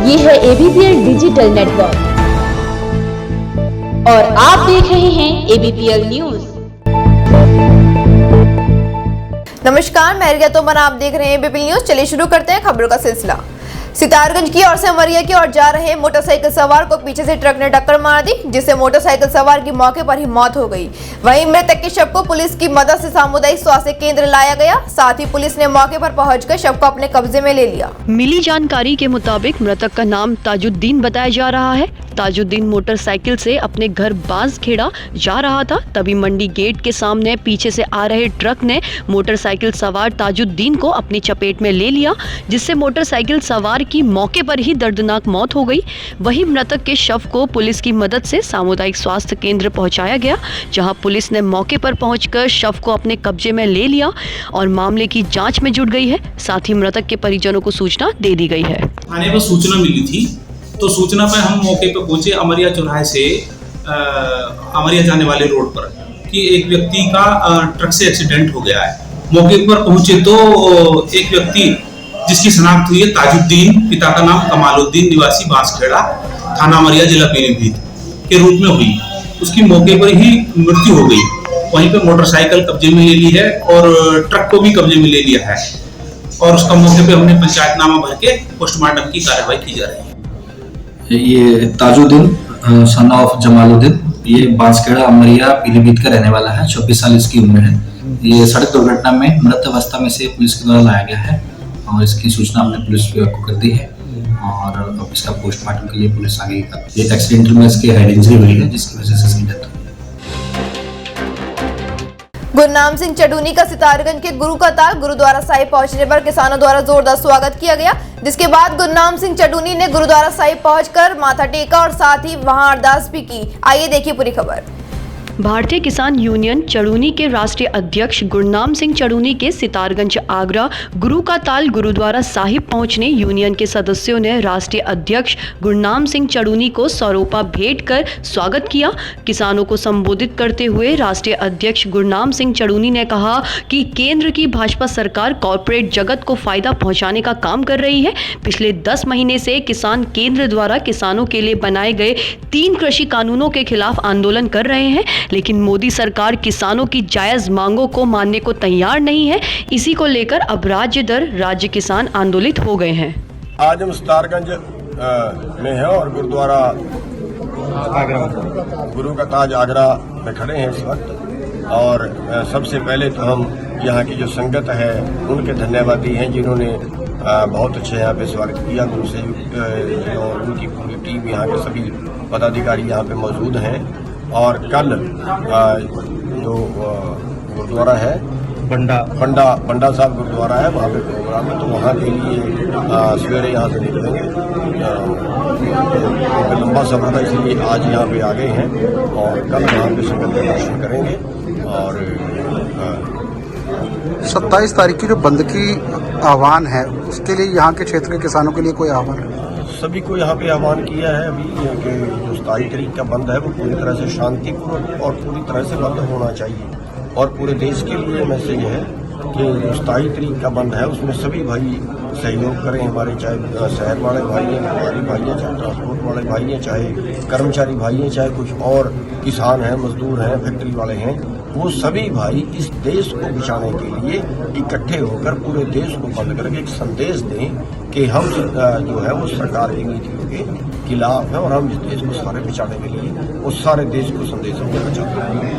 ये है ABPL digital network और आप देख रहे हैं ABPL न्यूज। नमस्कार, मैं रिया तोमर, आप देख रहे हैं ABPL न्यूज। चलिए शुरू करते हैं खबरों का सिलसिला। सितारगंज की ओर से अमरिया की ओर जा रहे मोटरसाइकिल सवार को पीछे से ट्रक ने टक्कर मार दी, जिससे मोटरसाइकिल सवार की मौके पर ही मौत हो गई। वहीं मृतक के शव को पुलिस की मदद से सामुदायिक स्वास्थ्य केंद्र लाया गया। साथ ही पुलिस ने मौके पर पहुंचकर शव को अपने कब्जे में ले लिया। मिली जानकारी के मुताबिक मृतक का नाम ताजुद्दीन बताया जा रहा है। ताजुद्दीन मोटरसाइकिल से अपने घर बांसखेड़ा जा रहा था, तभी मंडी गेट के सामने पीछे से आ रहे ट्रक ने मोटरसाइकिल सवार ताजुद्दीन को अपनी चपेट में ले लिया, जिससे मोटरसाइकिल सवार की मौके पर ही दर्दनाक मौत हो गई। वहीं मृतक के शव को पुलिस की मदद से सामुदायिक स्वास्थ्य केंद्र पहुंचाया गया, जहां पुलिस ने मौके पर पहुंचकर शव को अपने कब्जे में ले लिया और मामले की जांच में जुट गई है। साथ ही मृतक के परिजनों को सूचना दे दी गई है। थाने पर सूचना मिली थी, तो सूचना पर हम मौके पर पहुंचे अमरिया चौराहे से अमरिया जाने वाले रोड पर कि एक व्यक्ति का ट्रक से एक्सीडेंट हो गया है। मौके पर पहुंचे तो एक व्यक्ति जिसकी शनाख्त हुई है ताजुद्दीन, पिता का नाम कमालुद्दीन, निवासी बांसखेड़ा, थाना अमरिया, जिला पीलीभीत के रूप में हुई। उसकी मौके पर ही मृत्यु हो गई। वहीं पर मोटरसाइकिल कब्जे में ले ली है और ट्रक को भी कब्जे में ले लिया है और उसका मौके पे हमने पंचायतनामा भर के पोस्टमार्टम की कार्यवाही की जा रही है। ये ताजुद्दीन सन ऑफ जमालुद्दीन, ये बांसखेड़ा अमरिया पीलीभीत का रहने वाला है। 24 साल इसकी उम्र है। ये सड़क दुर्घटना में मृत अवस्था में से पुलिस के द्वारा लाया गया है और इसकी सूचना हमने पुलिस को कर दी है और अब इसका पोस्टमार्टम के लिए पुलिस आगे ये एक्सीडेंटल में इसकी हेड इंजरी हुई है, जिसकी वजह से इसकी डेथ हुई। गुरनाम सिंह चडूनी का सितारगंज के गुरु का ताल गुरुद्वारा साहिब पहुंचने पर किसानों द्वारा जोरदार स्वागत किया गया, जिसके बाद गुरनाम सिंह चडूनी ने गुरुद्वारा साहिब पहुंचकर माथा टेका और साथ ही वहां अरदास भी की। आइए देखिए पूरी खबर। भारतीय किसान यूनियन चड़ूनी के राष्ट्रीय अध्यक्ष गुरनाम सिंह चड़ूनी के सितारगंज आगरा गुरु का ताल गुरुद्वारा साहिब पहुंचने यूनियन के सदस्यों ने राष्ट्रीय अध्यक्ष गुरनाम सिंह चड़ूनी को सौरोपा भेंट कर स्वागत किया। किसानों को संबोधित करते हुए राष्ट्रीय अध्यक्ष गुरनाम सिंह चड़ूनी ने कहा कि केंद्र की भाजपा सरकार कॉरपोरेट जगत को फायदा पहुंचाने का काम कर रही है। पिछले 10 महीने से किसान केंद्र द्वारा किसानों के लिए बनाए गए 3 कृषि कानूनों के खिलाफ आंदोलन कर रहे हैं, लेकिन मोदी सरकार किसानों की जायज मांगों को मानने को तैयार नहीं है। इसी को लेकर अब राज्य दर राज्य किसान आंदोलित हो गए हैं। आज हम सितारगंज में हैं और गुरुद्वारा गुरु का ताज आगरा में खड़े हैं इस वक्त। और सबसे पहले तो हम यहाँ की जो संगत है उनके धन्यवादी हैं, जिन्होंने बहुत अच्छे यहाँ पे स्वागत किया। गुरु से और उनकी पूरी टीम, यहाँ के सभी पदाधिकारी यहाँ पे मौजूद हैं। और कल जो गुरुद्वारा है बंडा साहब गुरुद्वारा है, वहाँ पे प्रोग्राम है, तो वहाँ के लिए सवेरे यहाँ से निकलेंगे। लंबा सफर था, इसलिए आज यहाँ पे आ गए हैं और कल वहाँ पे संगत का दर्शन करेंगे। और 27 तारीख की जो बंद की आह्वान है, उसके लिए यहाँ के क्षेत्र के किसानों के लिए कोई आह्वान है? सभी को यहाँ पे आह्वान किया है अभी कि जो 27 तारीख का बंद है वो पूरी तरह से शांतिपूर्ण और पूरी तरह से बंद होना चाहिए। और पूरे देश के लिए मैसेज है कि जो 27 तारीख का बंद है उसमें सभी भाई सहयोग करें। हमारे चाहे शहर वाले भाई हैं, व्यापारी भाई हैं, चाहे ट्रांसपोर्ट वाले भाई हैं, चाहे कर्मचारी भाई हैं, चाहे कुछ और किसान हैं, मजदूर हैं, फैक्ट्री वाले हैं, वो सभी भाई इस देश को बचाने के लिए इकट्ठे होकर पूरे देश को बंद करके एक संदेश दें कि हम जो है वो सरकार की नीतियों के खिलाफ है और हम इस देश को सारे बचाने के लिए उस सारे देश को संदेश हम देना चाहते हैं।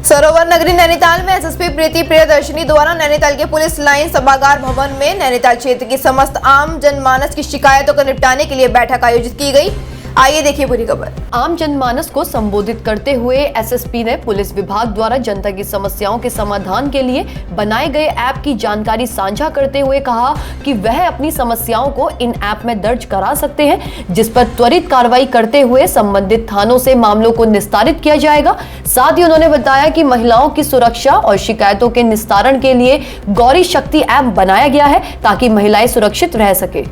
सरोवर नगरी नैनीताल में एसएसपी प्रीति प्रियदर्शनी द्वारा नैनीताल के पुलिस लाइन सभागार भवन में नैनीताल क्षेत्र की समस्त आम जनमानस की शिकायतों को निपटाने के लिए बैठक आयोजित की गई। आइए देखिए पूरी खबर। आम जनमानस को संबोधित करते हुए एसएसपी ने पुलिस विभाग द्वारा जनता की समस्याओं के समाधान के लिए बनाए गए ऐप की जानकारी साझा करते हुए कहा कि वह अपनी समस्याओं को इन ऐप में दर्ज करा सकते हैं, जिस पर त्वरित कार्रवाई करते हुए संबंधित थानों से मामलों को निस्तारित किया जाएगा। साथ ही उन्होंने बताया कि महिलाओं की सुरक्षा और शिकायतों के निस्तारण के लिए गौरी शक्ति ऐप बनाया गया है ताकि महिलाएं सुरक्षित रह सके।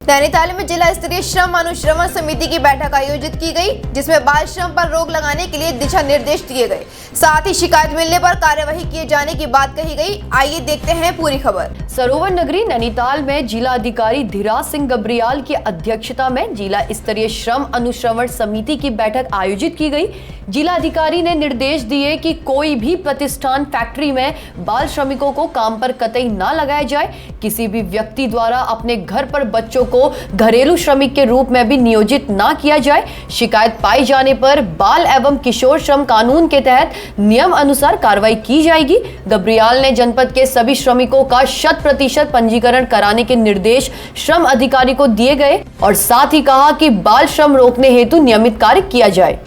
नैनीताल में जिला स्तरीय श्रम अनुश्रवण समिति की बैठक आयोजित की गई, जिसमें बाल श्रम पर रोक लगाने के लिए दिशा निर्देश दिए गए। साथ ही शिकायत मिलने पर कार्यवाही किए जाने की बात कही गई। आइए देखते हैं पूरी खबर। सरोवर नगरी नैनीताल में जिला अधिकारी धीराज सिंह गब्रियाल की अध्यक्षता में जिला स्तरीय श्रम अनुश्रवण समिति की बैठक आयोजित की गई। जिला अधिकारी ने निर्देश दिए कि कोई भी प्रतिष्ठान फैक्ट्री में बाल श्रमिकों को काम पर कतई ना लगाया जाए। किसी भी व्यक्ति द्वारा अपने घर पर बच्चों को घरेलू श्रमिक के रूप में भी नियोजित ना किया जाए। शिकायत पाई जाने पर बाल एवं किशोर श्रम कानून के तहत नियम अनुसार कार्रवाई की जाएगी। गब्रियाल ने जनपद के सभी श्रमिकों का 100% पंजीकरण कराने के निर्देश श्रम अधिकारी को दिए गए और साथ ही कहा कि बाल श्रम रोकने हेतु नियमित कार्य किया जाए।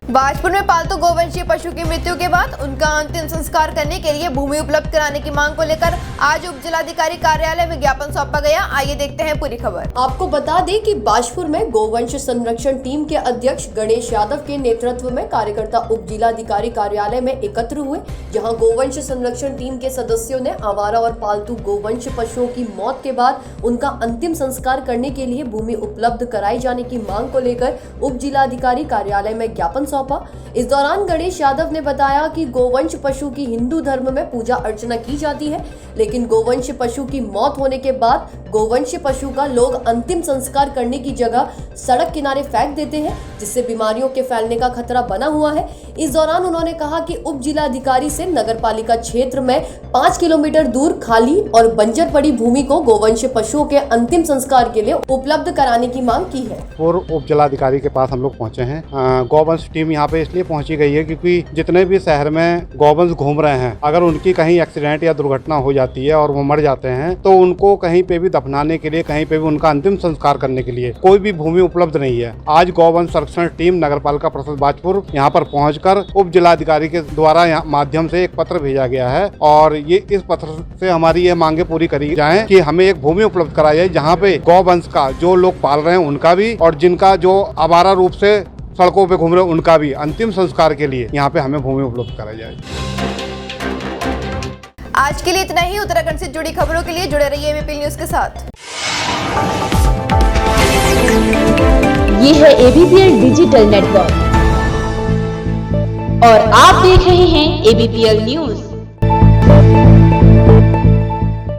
बाजपुर में पालतू गोवंशीय पशु की मृत्यु के बाद उनका अंतिम संस्कार करने के लिए भूमि उपलब्ध कराने की मांग को लेकर आज उप जिलाधिकारी कार्यालय में ज्ञापन सौंपा गया। आइए देखते हैं पूरी खबर। आपको बता दें कि बाजपुर में गोवंश संरक्षण टीम के अध्यक्ष गणेश यादव के नेतृत्व में कार्यकर्ता उप जिलाधिकारी कार्यालय में एकत्र हुए, जहां गोवंश संरक्षण टीम के सदस्यों ने आवारा और पालतू गोवंश पशुओं की मौत के बाद उनका अंतिम संस्कार करने के लिए भूमि उपलब्ध कराए जाने की मांग को लेकर उप जिलाधिकारी कार्यालय में ज्ञापन सौंपा। इस दौरान गणेश यादव ने बताया कि गोवंश पशु की हिंदू धर्म में पूजा अर्चना की जाती है, लेकिन गोवंश पशु की मौत होने के बाद गोवंश पशु का लोग अंतिम संस्कार करने की जगह सड़क किनारे फेंक देते हैं, जिससे बीमारियों के फैलने का खतरा बना हुआ है। इस दौरान उन्होंने कहा कि उप जिलाधिकारी से नगरपालिका क्षेत्र में 5 किलोमीटर दूर खाली और बंजर पड़ी भूमि को गोवंश पशुओं के अंतिम संस्कार के लिए उपलब्ध कराने की मांग की है। और उप जिलाधिकारी के पास हम लोग पहुंचे हैं। गौवंश टीम यहाँ पे इसलिए पहुंची गई है क्योंकि जितने भी शहर में गौवंश घूम रहे हैं, अगर उनकी कहीं एक्सीडेंट या दुर्घटना हो जाती है और वो मर जाते हैं तो उनको कहीं पे भी दफनाने के लिए, कहीं पे भी उनका अंतिम संस्कार करने के लिए कोई भी भूमि उपलब्ध नहीं है। आज गौवंश संरक्षण टीम नगरपालिका परिषद बाजपुर यहाँ पर पहुंचकर उप जिलाधिकारी के द्वारा माध्यम से एक पत्र भेजा गया है और ये इस पत्र से हमारी ये मांगे पूरी करी जाए कि हमें एक भूमि उपलब्ध कराई जाए जहाँ पे गौवंश का जो लोग पाल रहे हैं उनका भी और जिनका जो आवारा रूप से सड़कों पे घूम रहे उनका भी अंतिम संस्कार के लिए यहाँ पे हमें भूमि उपलब्ध कराई जाए। आज के लिए इतना ही। उत्तराखंड से जुड़ी खबरों के लिए जुड़े रहिए एबीपी न्यूज के साथ। ये है ABPL डिजिटल नेटवर्क और आप देख रहे हैं ABPL न्यूज।